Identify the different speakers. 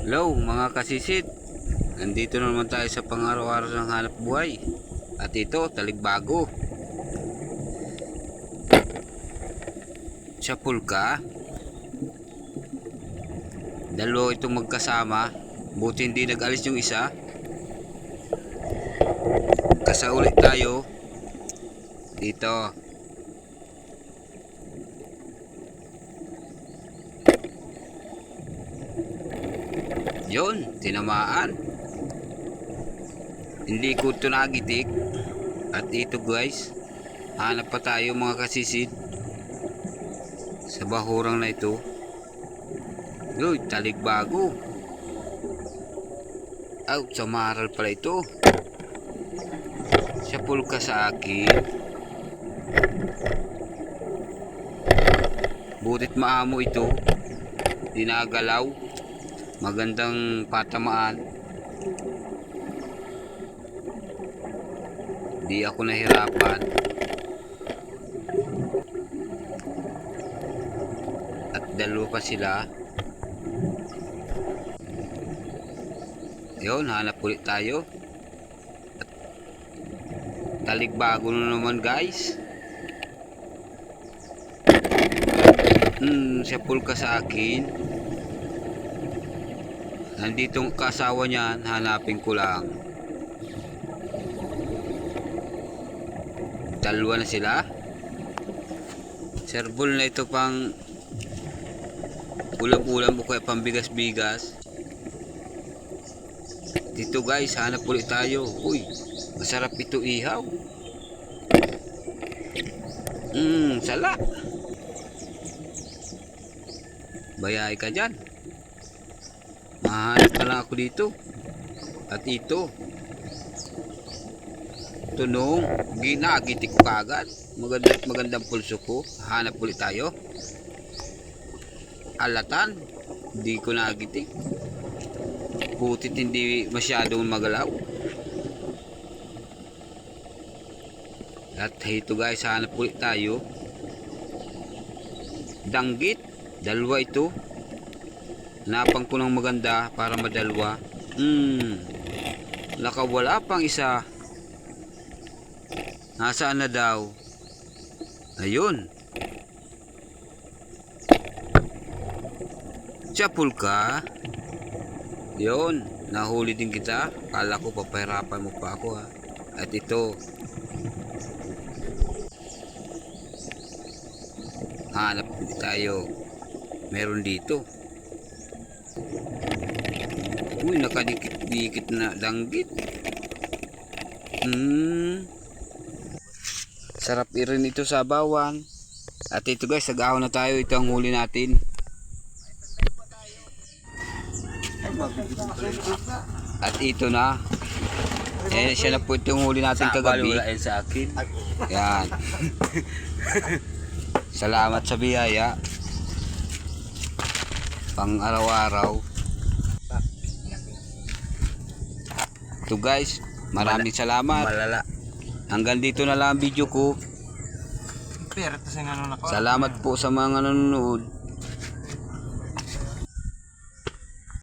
Speaker 1: Hello mga kasisid, nandito na naman tayo sa pang-araw-araw ng hanap buhay. At ito, taligbago. Sa pulka, dalawa itong magkasama. Buti hindi nag-alis yung isa. Kasa ulit tayo dito. Yun, tinamaan. Hindi ko ito nagitik. At ito guys, hanap pa tayo mga kasisid sa bahurang na ito. Uy, taligbago. Sa maral pala ito. Sa pulka sa akin. Butit maamo ito. Dinagalaw. Magandang patamaan. Di ako nahirapan. At dalawa pa sila. Yun, hanap ulit tayo. At taligbago na naman guys. Siya pulka sa akin. Nandito ang kasawa niyan, hanapin ko lang. Dalawa na sila. Serbol na ito pang ulam-ulam o kaya pambigas-bigas. Dito guys, hanap ulit tayo. Uy, masarap ito ihaw. Sala. Bayay ka dyan. Mahanap na lang ako dito. At ito, tunong ginagitik pa agad. Magandang pulso ko. Hanap ulit tayo. Alatan, hindi ko nagitik. Putit hindi masyadong magalaw. At ito guys, hanap ulit tayo. Danggit, dalawa ito. Napang ko ng maganda para madalwa. Nakawala pang isa. Nasaan na daw? Ayun. Sa pulka. Yun. Nahuli din kita. Kala ko papahirapan mo pa ako ha. At ito. Hanap tayo. Meron dito. Uy, nakadikit-dikit na danggit. Sarap irin ito sa bawan. At ito guys, nag-ahon na tayo. Ito ang huli natin. At ito na. Siya na po itong huli natin kagabi.
Speaker 2: Sa akin.
Speaker 1: Yan. Salamat sa biyaya. Pang araw-araw. Ito guys, maraming salamat.
Speaker 2: Malala.
Speaker 1: Hanggang dito na lang ang video ko. Salamat po sa mga nanonood.